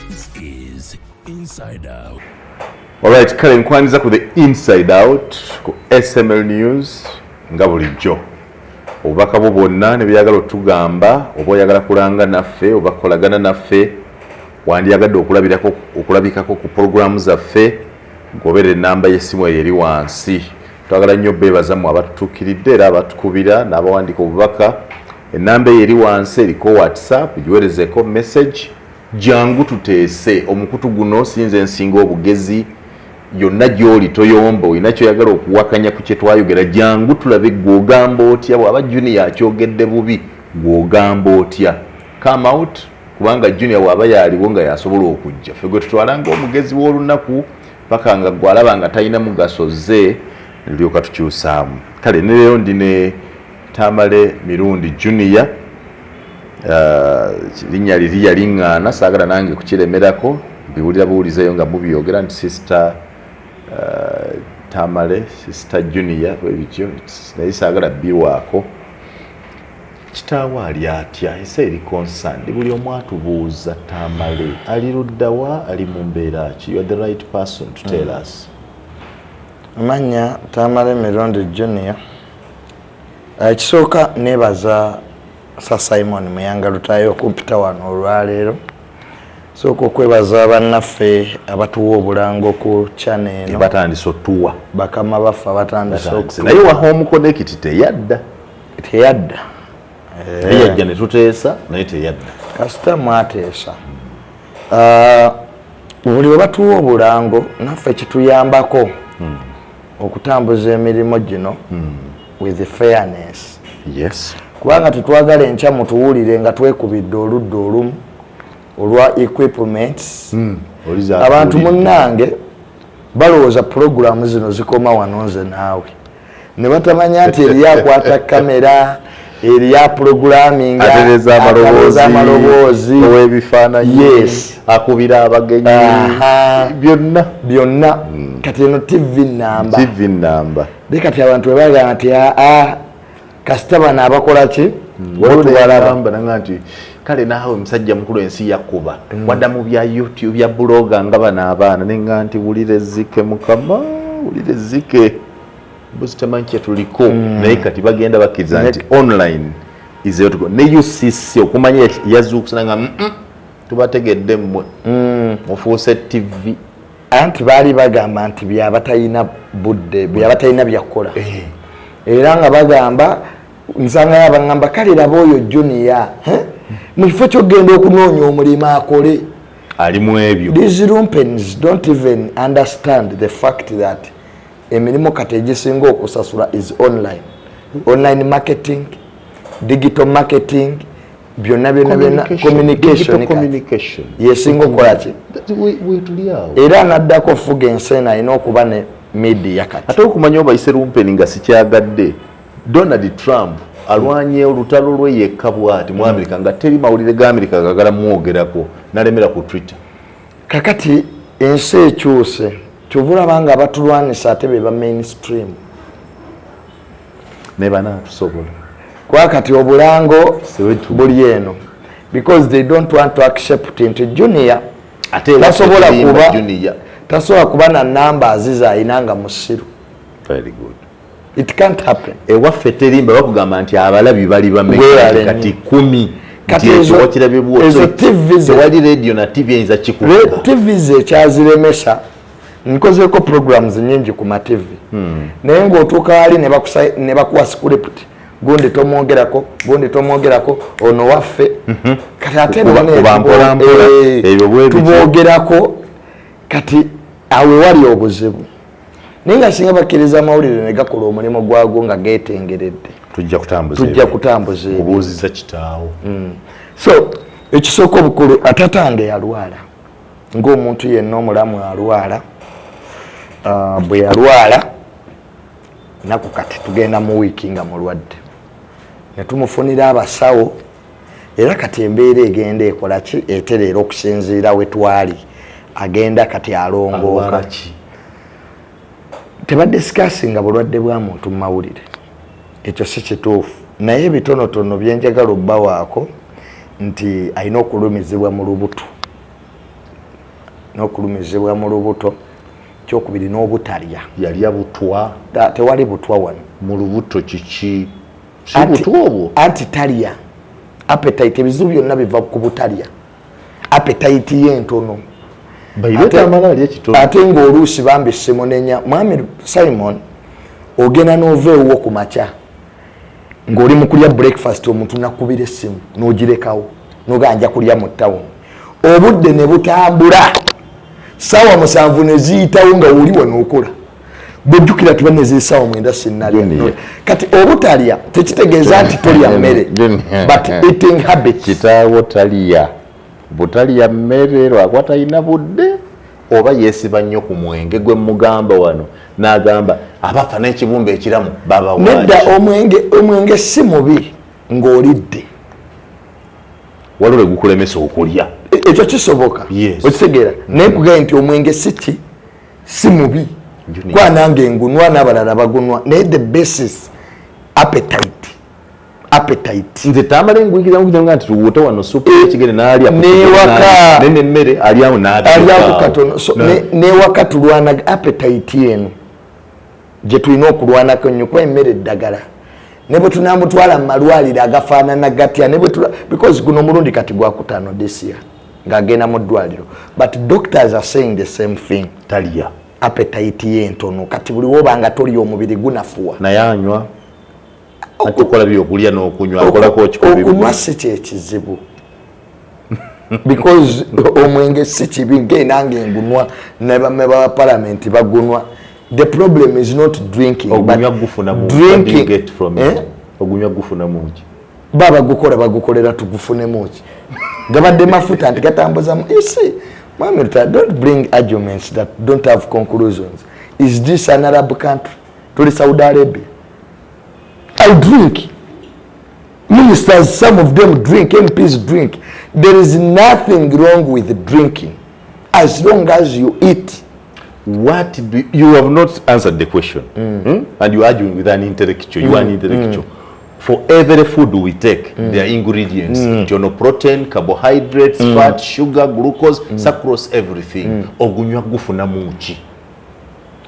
This is Inside Out. Alright, kale nkwandiza ku the Inside Out ku SML News nga bulijjo. Obubaka bwo bwonna ne byagala otugamba oba oyagala kulanga naffe oba kolagana naffe wandiyagadde okulabikako ku programu zaffe ngobere enamba y'essimu eyo eri wansi. Twagala nnyo beebazamu abatutuukiridde era abatukubira n'abawandiika obubaka. Enamba eyo eri wansi eriko WhatsApp, giweerezeko message. Jangu tuteese omukutu guno sinze nsinga obugezi yonna gy'oli toyomba olina kyoyagala okuwakanya ku kye twayogera. Jangu tulabe gw'ogamba otya bw'aba Junior akyogedde bubi gw'ogamba otya. Come out kubanga Junior bw'aba yaaliwo nga yasobola okujja ffe gwe tutwalanga omugezi w'olunaku paka nga gw'alaba nga talina mugaso ze nalyoka tukyusaamu. Kale ne leero ndine Tamale mirundi Junior. Linnya liri yaliŋŋaana saagala nange kukiremerako biwulira buwulizeyo nga mubyogera nti sister Tamale sister Junior bwebityo naye saagala biwaako. Kitaawo ali atya ese eri concerned buli omu atubuuza Tamale ali luddawa ali mu mbeera ki? You are the right person to tell us. Amanya Tamale mirundi Junior. Ekisooka nebaza Sa Simon Muyanga lutayo kumpita wano olwaleero. Sooka okwebaza bannaffe abatuwa obulango ku channel eno. Batandise otuwa. Bakama baffe batandise okutuwa. Naye wa home connect teyadda. Teyadda. Yajja ne tuteesa naye teyadda. Kasita mwateesa. Buli we batuwa obulango naffe kituyambako okutambuza emirimu gino with the fairness. Yes. Kubanga tetwagala enkya mutuwulire nga twekubidde oludda olumu olwa equipments. Abantu munnange balowooza programu zino zikoma wano nze naawe ne batamanya nti eryakwata kamera erya programming atereza amaloboozi ow'ebifaananyi. Yes. Akubira abagenyi byonna kati eno TV namba kati abantu webaga nti kasita bano abakola ki walamba nanga nti kale naawe omusajja mukulu ensi yakuba wadda mu bya YouTube bya bloga nga bano abaana nenga nti wulire zike mukama wulire zike busitamanyi kyetuliko naye kati bagenda bakkiriza nti online izeyo tuko ne UCC okumanya yazuukusa nga tubategedde mmwe mufuuse TV anti baali bagamba nti byabatalina budde byabatalina byakola era nga bagamba nsanga yabangamba kale laba oyo Junior mu kifo ky'ogenda okunoonya omulimu akole ali mu ebyo. These lumpen don't even understand the fact that emirimu kati egisinga okusasula is online marketing, digital marketing, byonna communication yesinga okukola ki era naddako ofuga ensi eno alina okuba ne media kati ate okumanya obayise lumpen nga sikyagadde. Donald Trump alwanye olutalo lwe yekka bw'ati mu Amerika nga teri mawulire ga Amerika gagala mwogerako nalemera ku Twitter. Kakati ensi ekyuse kyovulaba nga abatulwanisa ate be ba mainstream ne banaatusobola kwa kati obulango buli eno because they don't want to accept nti Junior tasobola kuba na numbers zizayinanga musiru. Very good. It can't happen. Ewaffe terimba bakugamba nti abalabi bali bameka kati 10 kati ezo TV wali radio na TV enza kikuka TV ze kyaziremesa nkozeko programs nyingi ku ma TV naye ng'otuuka ali ne bakuwa script gundi tomwogerako ono waffe kati ate tuboogerako kati awe wali obuzibu naye nga singa bakkiriza amawulire ne gakola omulimu gwago nga geetengeredde tujja kutambuza kubuuziza kitaawo. So ekisooka obukulu atatange yalwala ng'omuntu yenna omulamu alwala. Bwe yalwala naku kati tugenda mu wiiki nga mulwadde ne tumufunira abasawo era kati embeera egenda ekola ki etereera okusinziira we twali agenda kati alongooka. Tebadde discussinga bulwadde bwa muntu mu mawulire ekyo si kituufu naye bitonotono byenjagala obbawaako nti alina okulumizibwa mu lubuto n'okulumizibwa mu lubuto. Kyokubiri n'obutalya. Yalya butwa. Tewali butwa wano. Mu lubuto kiki? Si butwa obwo. Anti talya. Appetite ebizibu byonna biva ku butalya. Appetite ye ntono. Bayireta amala alya kitono. Ate ng'oluusi bambi Simonenya. Mwami Simon ogenda n'oveewo ku makya. Ng'oli mu kulya breakfast omuntu nakubira essimu n'ogirekawo n'oganja kulya mu ttawuni. Obudde ne butambula. Sawa 7 ne ziyitawo nga woli wano okola. Bw'ojjukira tuba ne zisaawa 9 sinnalya. Kati obutalya tekitegeeza nti tolya mmere. But eating habits. Kitaawo talya. Butalya mmere lwakwa talina budde oba yeesiba nnyo ku mwenge gwe mugamba wano n'agamba abafa n'ekibumba ekiramu baba nedda omwenge si mubi ng'olidde. Waliwo lwe gukulemesa okulya. Ekyo kisoboka. Okitegeera naye nkugambye nti omwenge si mubi. Kwa nange ngunwa n'abalala bagunwa naye the basis appetite. Nze Tamale ngwikiza nga nti tuwuute wano supu ekigere n'alya newaka n'emmere alyamu n'alyaku katono. Newaka tulwana appetite eno gye tulina okulwanako nnyo kuba emmere eddagala. Ne bwe tunamutwala mu malwaliro agafaanana gatya because guno omulundi kati gwakutaano this year ng'agenda mu ddwaliro. But doctors are saying the same thing. Talya. Appetite ye ntono kati buli wobanga tolya omubiri gunafuwa. Naye anywa. Atukola byokulya n'okunywa akolako kikubi. Okunywa si kyekizibu. Because omwenge si kibi nange ngunwa ne ba parliament bagunwa. The problem is not drinking but drinking. Get from it. Ogunywa gufuna mungi. Baba bagukolera tugufune mungi. Gabadde mafuta anti gatambuza. You see, Mama, don't bring arguments that don't have conclusions. Is this an Arab country? To the Saudi Arabia? I drink. Ministers, some of them drink, MPs drink. There is nothing wrong with drinking as long as you eat. You have not answered the question. And you are arguing with an intellectual. You are an intellectual. For every food we take, there are ingredients. Protein, carbohydrates, fat, sugar, glucose, sucrose, everything. Ogunywa gufuna mungi.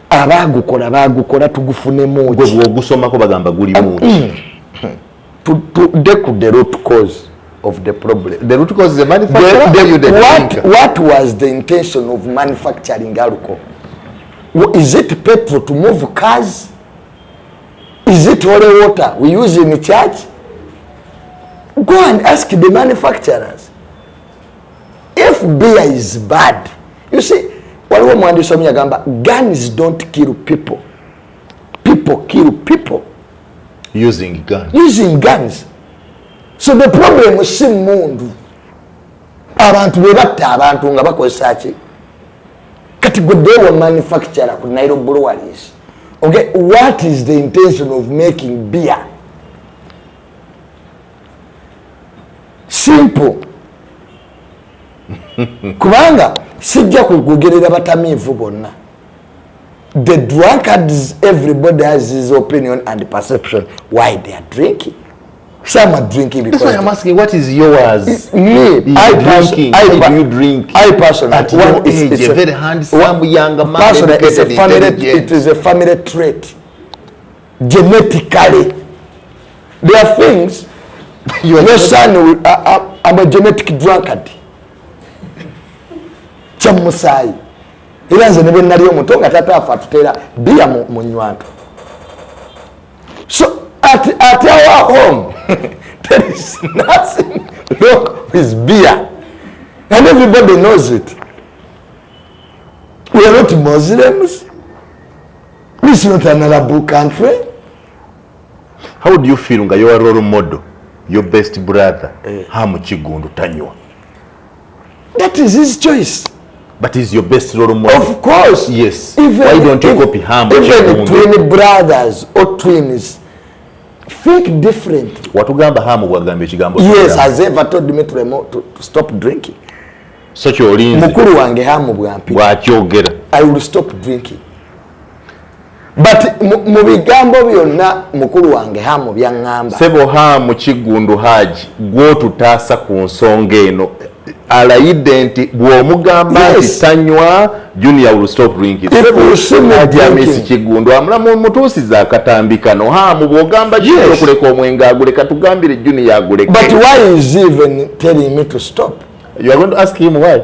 Abagukola tugufune mungi. Gwe ogusomako bagamba guli mungi. The root cause of the problem. The root cause is the manufacturer. What was the intention of manufacturing alcohol? Is it petrol to move cars? Is it holy water we use in church? Go and ask the manufacturers. If beer is bad, you see, guns don't kill people. People kill people. Using guns. Using guns. So the problem is mundu. Abantu bebatta abantu nga bakozesa ki? Kati gwe manufacturer ku Nairobi breweries. Okay, what is the intention of making beer? Simple. Kubanga sijja kugogerera batamiivu bonna. The drunkards, everybody has his opinion and perception why they are drinking. Some are drinking because... That's why I'm asking, what is yours? Me, Why do you drink? I personally... At your age, a very handsome young man. Personally, it is a family trait. Genetically. There are things... Your son will... I'm a genetic drunkard. Chamusai. Ilanze nebe naliyo mutonga tata afa tutera bia munywanto. So at our home there is nothing wrong with beer. And everybody knows it. We are not Muslims. This is not an Arab country. How do you feel nga your role model, your best brother, Hamu Chigundu Tanywa? That is his choice. But he's your best role model. Of course. Yes. Why don't you copy Hamu? Even twin brothers or twins think different. Watugamba Hamu wagambe chigambo. Yes, has ever told me to stop drinking. Such olinzi. Mukuru wange Hamu bwampi. Wakyogera. I will stop drinking. but mu bigambo byonna mukulu wange Hamu byaŋŋamba sebo Hamu Kigundu Haji gw'otutaasa ku nsonga eno alayidde nti bw'omugamba nti tanywa Junior will stop drinking. Jamisi Kigundu amulamu mutuusiza akatambi kano Hamu bw'ogamba Junior okuleka omwenge aguleka tugambire Junior aguleke. But why is he even telling me to stop? You are going to ask him why?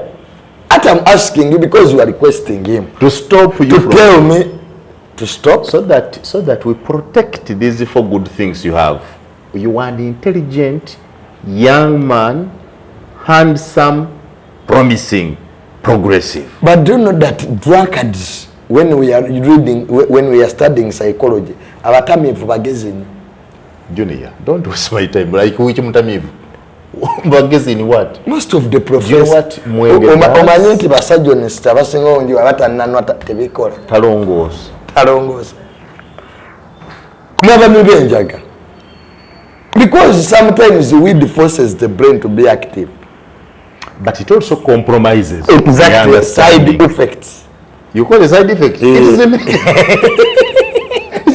I'm asking you because you are requesting him to stop you to tell me to stop so that we protect these 4 good things you have. You are an intelligent young man, handsome, promising, progressive. But do you know that drunkards, when we are studying psychology, abatamivu bagezini. Junior, don't waste my time. Like which mutamivu? Bagezini what? Most of the professors. You know what? Omanyi nti basajjonist abasinga onji abatananwa tebikola. Talongoza. N'abami b'enjaga. Because sometimes weed forces the brain to be active. But it also compromises. Exactly. Side effects. You call it side effect? It's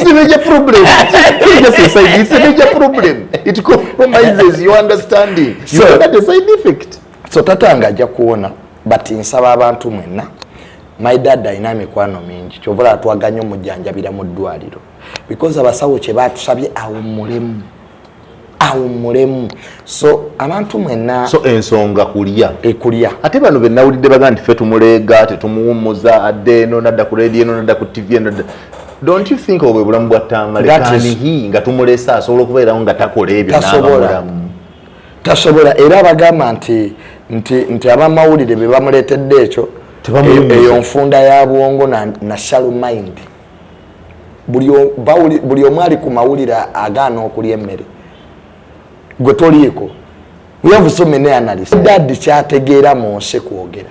a major problem. It's a major problem. It compromises your understanding. You know that a side effect. So tata angajja kuona but nsaba abantu mwenna my dad alina mikwano mingi kyovula atwaganya omujjanjabira mu ddwaliro because abasawo kye batusabye awummulemu so abantu mwenna so ensonga kulya ate bano be nawulidde baga nti ffe tumuleega tetumuwummuza adde eno nadda ku radio eno nadda ku TV eno don't you think obwe bulamu bwa Tamale kani nga tumulesa asobola okubeerawo nga takola ebyo n'abamulamu tasobola era bagamba nti abamawulire be bamuleetedde ekyo eyo nfunda ya bwongo na shallow mind buli omu ali ku mawulire agaana okulya emmere gwe toliiko we have so many analysts dadi kyategeera mu nsi kwogera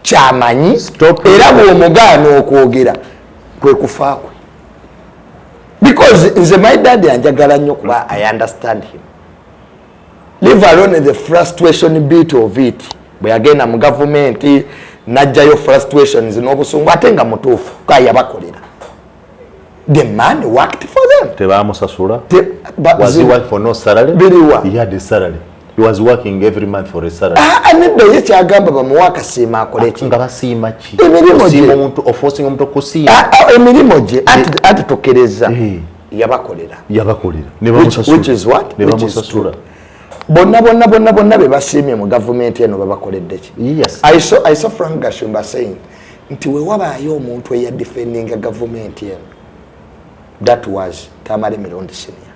kyamanyi era bw'omugaana okwogera kwe kufa kwe because nze my dad anjagala nnyo kuba I understand him leave alone the frustration bit of it bwe yagenda mu gavumenti najjayo frustrations n'obusungu ate nga mutuufu kayabakolera the man worked for them tebamusasula was he working for no salary he had a salary he was working every month for a salary anedda ye kyagamba bamuwa akasiima akole ki nga basiima ki emirimu gye omuntu oforcing omuntu okusiima emirimu gye ati tokereza yabakolera which is what ne bamusasula bonna be basiimye mu gavumenti eno babakoledde ki yes I saw Frank Gashumba saying nti we wabaayo omuntu eya defending gavumenti eno that was Tamale Mirundi Senior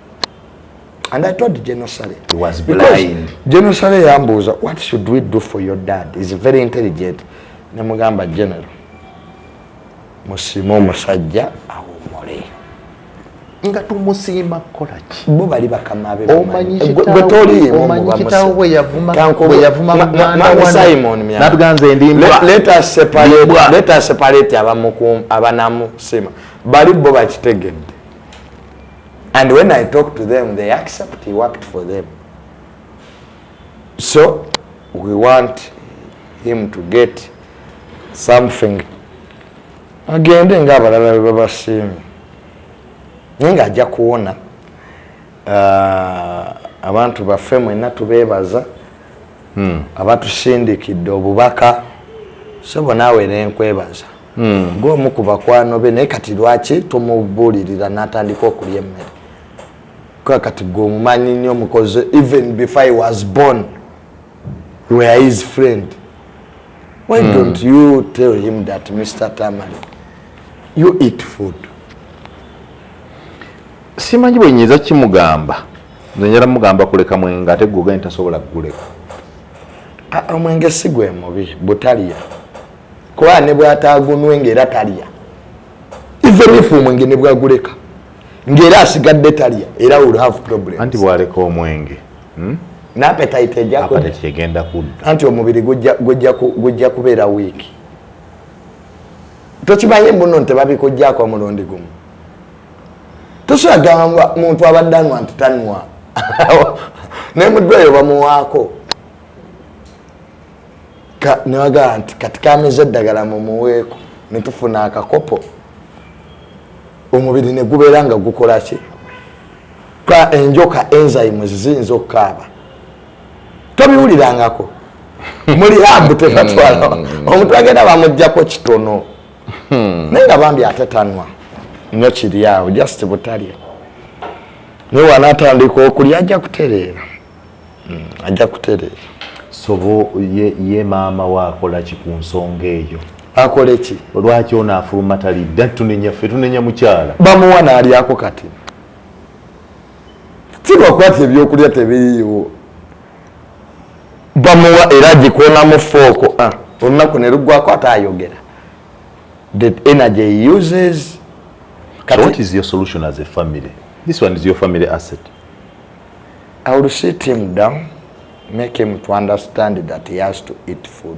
and I told General Sale he was blind General Sale yambuuza what should we do for your dad he's very intelligent nemugamba General musima omusajja awummule nga tumusiima kolaki bo bali bakama be omanyi kitaawo bwe yavuma Simon natuganze ndimbwa let us separate abanamusima bali bo bakitegedde and when I talk to them they accept he worked for them so we want him to get something agende ng'abalala be babasiimye ninga ajja kuwona abantu baffe mwenna tubeebaza abatusindikidde obubaka sobo naawe nenkwebaza ng'omu ku bakwano be naye kati lwaki tumubuulirira n'atandika okulya emmere kuba kati gwe omumanyi nnyo mukoze even before I was born you were his friend why don't you tell him that Mr. Tamale you eat food simanyi bwe nyiza kimugamba nzonyera mugamba kuleka mwenge ate gwe ogenda tasobola kuguleka omwenge si gwe mubi butalya kuba ne bwataagunwe ng'era talya even if omwenge ne bwaguleka ng'era asigadde talya era will have problems anti bwaleka omwenge n'appetite egenda kudda anti omubiri gujja kubeera wiiki tokimanye muno nti babikuggyako omulundi gumu tosagamba muntu abadde anwa nti tanwa naye muddwayo bamuwaako newagaa nti kati kameza eddagala mumuweeko netufuna akakopo omubiri ne gubeera nga gukola ki enjoka enzymes ziyinza okukaaba tobiwulirangako muli habu tebatwala omuntu agenda bamuggyako kitono naye nga bambi ate tanwa nnyo kiri awo just butalya naye wanaatandika okulya ajja kutereera ajja kutereera. So ye maama waakola ki ku nsonga eyo? Akole ki? Lwaki ono afuluma talidde? Tunenya ffe tunenya mukyala bamuwa n'alyako kati tibakwata ebyokulya tebiriiwo bamuwa era gikonamu fooko olunaku ne luggwako ate ayogera the energy he uses. So what is your solution as a family? This one is your family asset. I will sit him down, make him to understand that he has to eat food.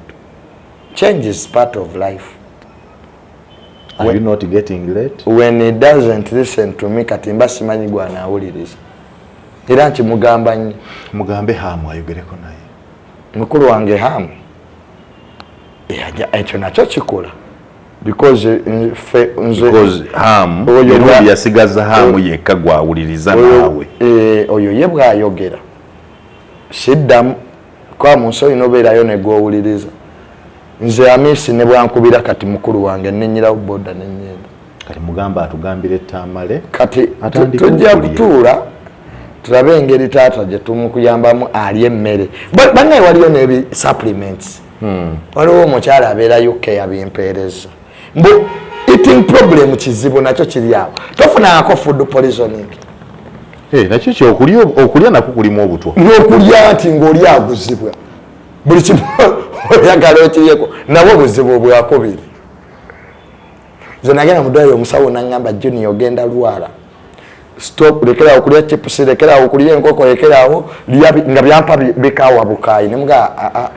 Change is part of life. Are you not getting late? When he doesn't listen to me, katimba simanyi gwanawuliriza. Era nkimugamba nnyo. Mugambe Hamu ayogereko naye. Mukulu wange Hamu ekyo nakyo kikola because Hamu oyo yasigaza Hamu yekka gwawuliriza naawe. Oyo ye bwayogera siddamu kwa munsi olina obeerayo ne gwowuliriza. Nze Amisi ne bwankubira kati mukulu wange nenyirawo boda nenyenda kati mugamba atugambire Tamale kati tujja kutuula tulabe engeri taata gye tumukuyambamu alye emmere bannaye waliyo n'ebi supplements waliwo omukyala abeera UK yabimpeereza mbu eating problem kizibu nakyo kiri awo tofunangako food poisoning. Nakyo okulya nako kulimu obutwa n'okulya nti ng'oli aguzibwa buli kimu oyagala okiryeko nabwo obuzibu obwakubiri. Nze nagenda mudwaliro omusawo n'angamba Junior ogenda lwala stop lekerawo okulya chips lekerawo okulya enkoko lekerawo nga byampa bikawa bukayi nemuga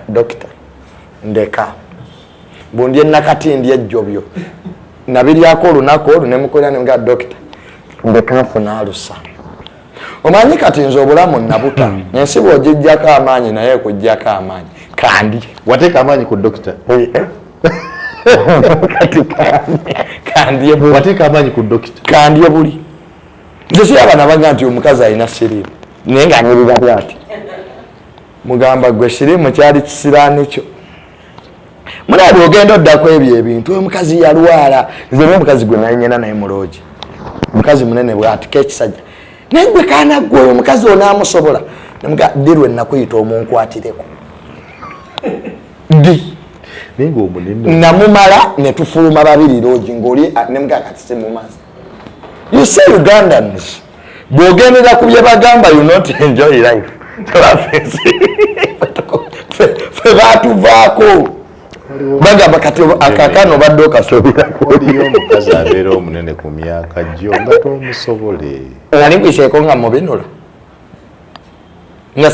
doctor ndeka bundye nakati ndye jjobyo nabiryako olunaku olwo nemukolera nemuga doctor ndeka funa alusa. Omanyi kati nze obulamu nabuta ensi bw'ogijjako amaanyi naye kujjako amaanyi kandi wateeka amaanyi ku doctor kandi wateeka amaanyi ku doctor kandi buli nze siraba nabaga nti omukazi alina siriimu naye ng'anyirira bwati mugamba gwe siriimu kyali kisiraani kyo mulaabi ogenda oddako ebyo ebintu omukazi yalwala nze n'omukazi gwe nayenyena naye muloogi omukazi munene bwati kekisajja naye gwe kaana gwe omukazi onaamusobola nemuga dirwe nakuyita omunkwatireko di namumala ne tufuluma babiri loogi ng'oli nemuga kati simumazi. You say Ugandans bw'ogendera ku bye bagamba you not enjoy life fe batuvaako bagamba kati akakano badde okasobirako. Oliyo omukazi abeera omunene ku myaka gyo nga tomusobole ngalikwiseeko nga mubinula nga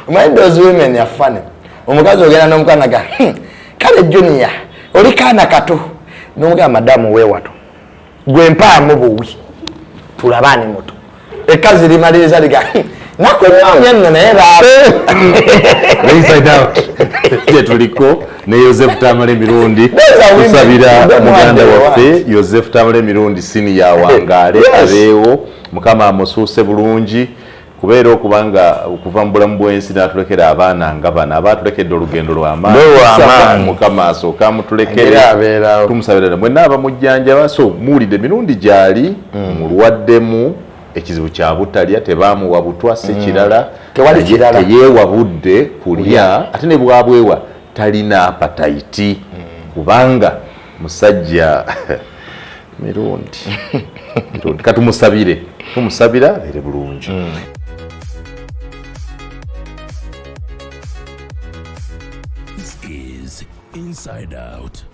omanyi those women are funny. Omukazi ogenda n'omukanaga kale Junior oli kaana kato n'omugamba madamu weewato gwe mpaamu buwi tulabaani muto ekazi limaliriza liga nakunyoomya nno naye inside out tuliko ne Joseph Tamale emirundi tusabira muganda waffe Joseph Tamale emirundi siniya wangaale abeewo mukama amusuuse bulungi kubeera okubanga okuva mu bulamu bw'ensi n'atulekera abaana nga bano abaatulekedde olugendo lw'amaanyi mukama asooka amutulekere tumusabira mwenna abamujjanjaba so muwulidde emirundi gyali mulwaddemu ekizibu kya butalya tebaamuwa butwa si kirala teyeewabudde kulya ate ne bwabwewa talina apatayiti kubanga musajja mirundi katumusabire tumusabira abeere bulungi. This is Inside Out.